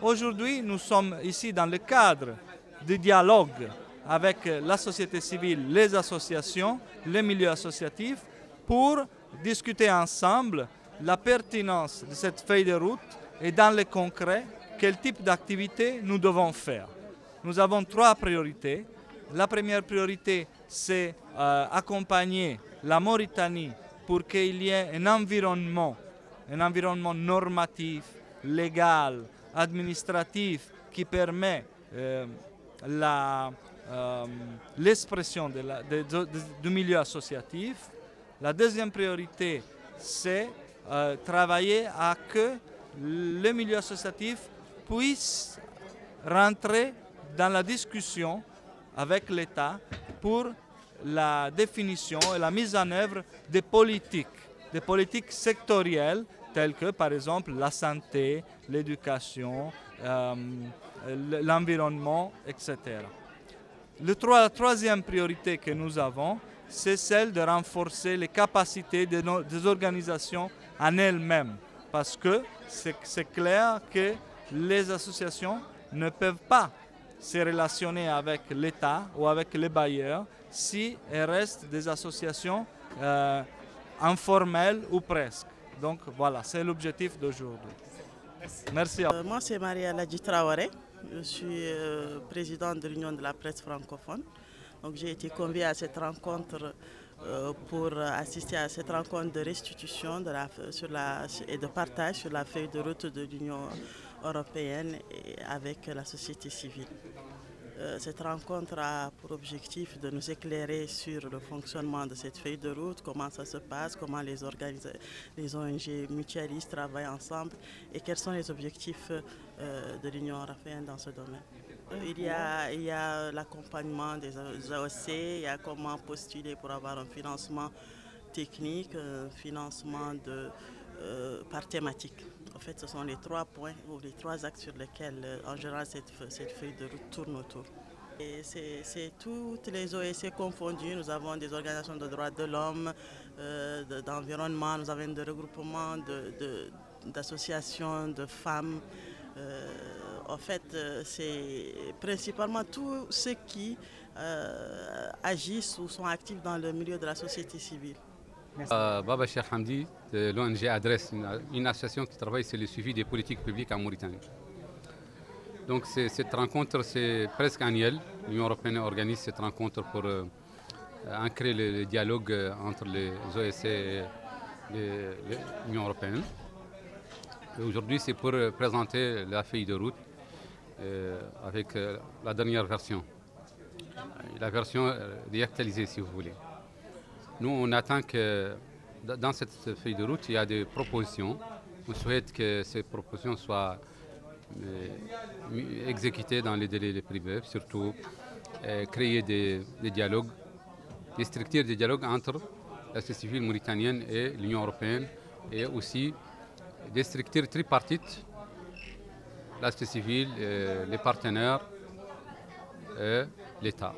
Aujourd'hui, nous sommes ici dans le cadre du dialogue avec la société civile, les associations, les milieux associatifs, pour discuter ensemble la pertinence de cette feuille de route et dans le concret, quel type d'activité nous devons faire. Nous avons 3 priorités. La première priorité, c'est accompagner la Mauritanie pour qu'il y ait un environnement normatif, légal, administratif qui permet l'expression du milieu associatif. La deuxième priorité, c'est travailler à que le milieu associatif puisse rentrer dans la discussion avec l'État pour la définition et la mise en œuvre des politiques sectorielles telles que par exemple la santé, l'éducation, l'environnement, etc. La troisième priorité que nous avons, c'est celle de renforcer les capacités des organisations en elles-mêmes. Parce que c'est clair que les associations ne peuvent pas se relationner avec l'État ou avec les bailleurs si elles restent des associations informelles ou presque. Donc voilà, c'est l'objectif d'aujourd'hui. Merci. Moi, c'est Maria Ladji Traoré. Je suis présidente de l'Union de la presse francophone. Donc, j'ai été conviée à cette rencontre pour assister à cette rencontre de restitution et de partage sur la feuille de route de l'Union européenne et avec la société civile. Cette rencontre a pour objectif de nous éclairer sur le fonctionnement de cette feuille de route, comment ça se passe, comment les ONG mutualistes travaillent ensemble et quels sont les objectifs de l'Union européenne dans ce domaine. Il y a l'accompagnement des AOC, il y a comment postuler pour avoir un financement technique, un financement par thématique. En fait, ce sont les 3 points ou les 3 axes sur lesquels, en général, cette feuille de route tourne autour. C'est toutes les OSC confondues. Nous avons des organisations de droits de l'homme, d'environnement, nous avons des regroupements d'associations de femmes. En fait, c'est principalement tous ceux qui agissent ou sont actifs dans le milieu de la société civile. Baba Cheikh Hamdi de l'ONG Adresse, une association qui travaille sur le suivi des politiques publiques en Mauritanie. Donc cette rencontre, c'est presque annuel. L'Union européenne organise cette rencontre pour ancrer le dialogue entre les OSC et l'Union européenne. Aujourd'hui, c'est pour présenter la feuille de route avec la dernière version, la version réactualisée si vous voulez. Nous, on attend que dans cette feuille de route, il y a des propositions. On souhaite que ces propositions soient exécutées dans les délais les plus brefs, surtout créer des dialogues, des structures de dialogue entre la société civile mauritanienne et l'Union européenne, et aussi des structures tripartites, la société civile, les partenaires et l'État.